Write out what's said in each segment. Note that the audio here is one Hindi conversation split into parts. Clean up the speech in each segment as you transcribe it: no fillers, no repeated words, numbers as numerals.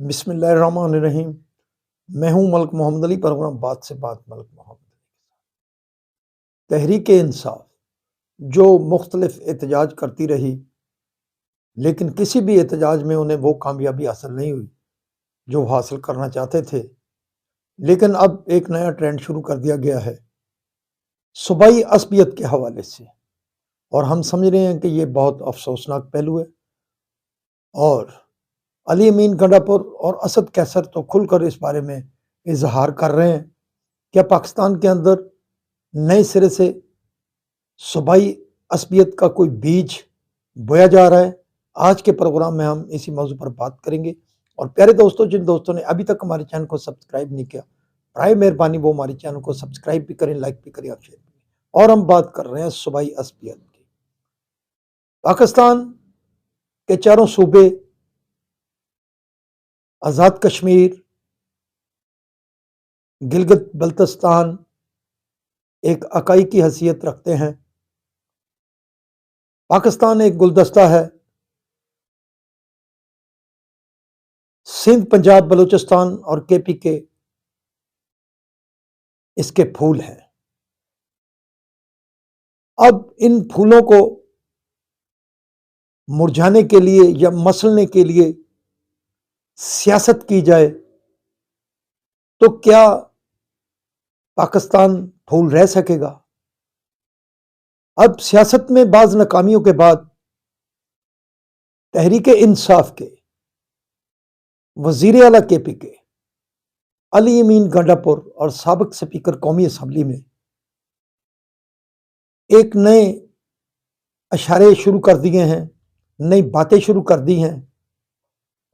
बिस्मिल्लाहिर्रहमानिर्रहीम। मैं हूं मलिक मोहम्मद अली, प्रोग्राम बात से बात मलिक मोहम्मद अली। तहरीक इंसाफ जो मुख्तलिफ एहतजाज करती रही, लेकिन किसी भी एहतजाज में उन्हें वो कामयाबी हासिल नहीं हुई जो वो हासिल करना चाहते थे। लेकिन अब एक नया ट्रेंड शुरू कर दिया गया है सूबाई असबियत के हवाले से, और हम समझ रहे हैं कि ये बहुत अफसोसनाक पहलू है। और अली अमीन गंडापुर और असद कैसर तो खुलकर इस बारे में इजहार कर रहे हैं कि पाकिस्तान के अंदर नए सिरे से सूबाई असबियत का कोई बीज बोया जा रहा है। आज के प्रोग्राम में हम इसी मौजू पर बात करेंगे। और प्यारे दोस्तों, जिन दोस्तों ने अभी तक हमारे चैनल को सब्सक्राइब नहीं किया, बराए मेहरबानी वो हमारे चैनल को सब्सक्राइब भी करें, लाइक भी करें और शेयर भी करें। और हम बात कर रहे हैं सूबाई असबियत की। पाकिस्तान के चारों सूबे आज़ाद कश्मीर, गिलगित बल्तिस्तान एक इकाई की हैसियत रखते हैं। पाकिस्तान एक गुलदस्ता है। सिंध, पंजाब, बलूचिस्तान और केपी के इसके फूल हैं। अब इन फूलों को मुरझाने के लिए या मसलने के लिए सियासत की जाए तो क्या पाकिस्तान फूल रह सकेगा? अब सियासत में बाज नाकामियों के बाद तहरीक इंसाफ के वजीर आला केपी के अली अमीन गंडापुर और साबिक स्पीकर कौमी असम्बली में एक नए इशारे शुरू कर दिए हैं, नई बातें शुरू कर दी हैं।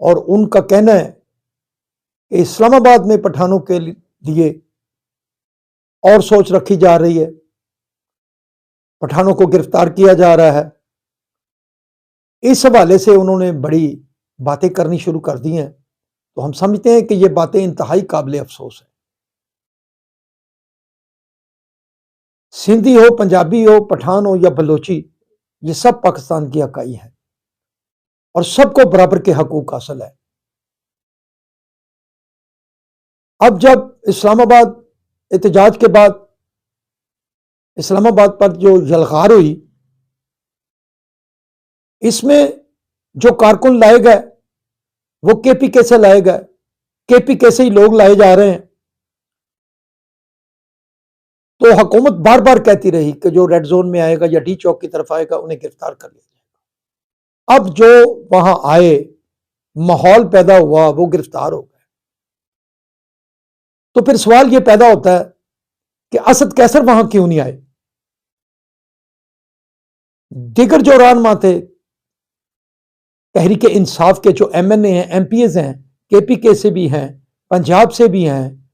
और उनका कहना है कि इस्लामाबाद में पठानों के लिए और सोच रखी जा रही है, पठानों को गिरफ्तार किया जा रहा है। इस हवाले से उन्होंने बड़ी बातें करनी शुरू कर दी हैं। तो हम समझते हैं कि ये बातें इंतहाई काबिल अफसोस है। सिंधी हो, पंजाबी हो, पठान हो या बलोची, ये सब पाकिस्तान की इकाई है और सबको बराबर के हकूक हासिल है। अब जब इस्लामाबाद एहतजाज के बाद इस्लामाबाद पर जो यलगार हुई, इसमें जो कारकुन लाए गए वो केपी के से लाए गए, केपी के से ही लोग लाए जा रहे हैं। तो हुकूमत बार बार कहती रही कि जो रेड जोन में आएगा या डी चौक की तरफ आएगा उन्हें गिरफ्तार कर लिया जाएगा। अब जो वहां आए, माहौल पैदा हुआ, वो गिरफ्तार हो गए। तो फिर सवाल यह पैदा होता है कि असद कैसर वहां क्यों नहीं आए? दिगर जो रहनुमा थे तहरीक इंसाफ के, जो एमएनए हैं, एमपीएस हैं, केपी के से भी हैं, पंजाब से भी हैं,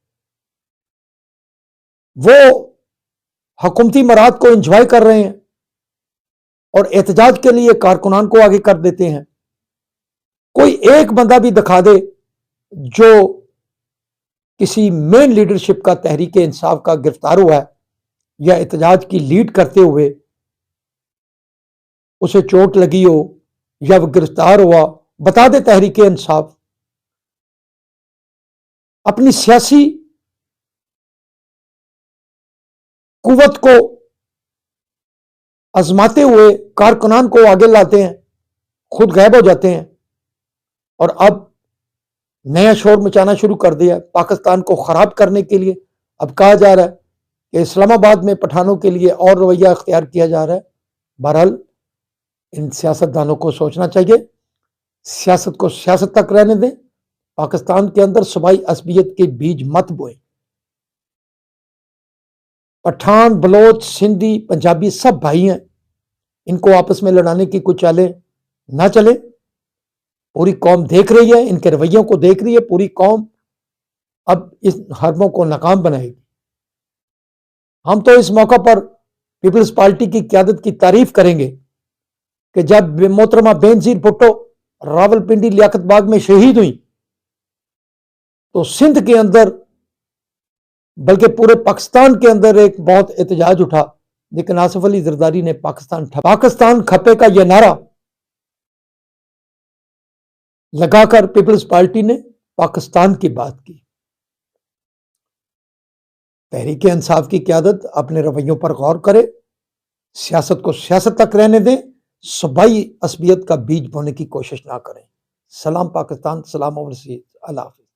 वो हुकूमती मराद को एंजॉय कर रहे हैं और एहतजाज के लिए कारकुनान को आगे कर देते हैं। कोई एक बंदा भी दिखा दे जो किसी मेन लीडरशिप का, तहरीक इंसाफ का गिरफ्तार हुआ है या एहतजाज की लीड करते हुए उसे चोट लगी हो या वो गिरफ्तार हुआ, बता दे तहरीक इंसाफ। अपनी सियासी कुव्वत को आजमाते हुए कारकुनान को आगे लाते हैं, खुद गायब हो जाते हैं। और अब नया शोर मचाना शुरू कर दिया पाकिस्तान को खराब करने के लिए। अब कहा जा रहा है कि इस्लामाबाद में पठानों के लिए और रवैया अख्तियार किया जा रहा है। बहरहाल इन सियासतदानों को सोचना चाहिए, सियासत को सियासत तक रहने दें। पाकिस्तान के अंदर सूबाई असबियत के बीज मत बोए। पठान, बलोच, सिंधी, पंजाबी सब भाई हैं। इनको आपस में लड़ाने की कुछ चालें ना चले। पूरी कौम देख रही है, इनके रवैयों को देख रही है। पूरी कौम अब इस हरबों को नाकाम बनाएगी। हम तो इस मौका पर पीपल्स पार्टी की क़यादत की तारीफ करेंगे कि जब मोहतरमा बेनजीर भुट्टो रावलपिंडी लियाकत बाग में शहीद हुई तो सिंध के अंदर, बल्कि पूरे पाकिस्तान के अंदर एक बहुत एहतजाज उठा। लेकिन आसिफ अली जरदारी ने पाकिस्तान खपे का यह नारा लगाकर पीपल्स पार्टी ने पाकिस्तान की बात की। तहरीक इंसाफ की क़यादत अपने रवैयों पर गौर करे, सियासत को सियासत तक रहने दें, सूबाई असबियत का बीज बोने की कोशिश ना करें। सलाम पाकिस्तान, सलाम ओवरसीज़, अल्लाह हाफ़िज़।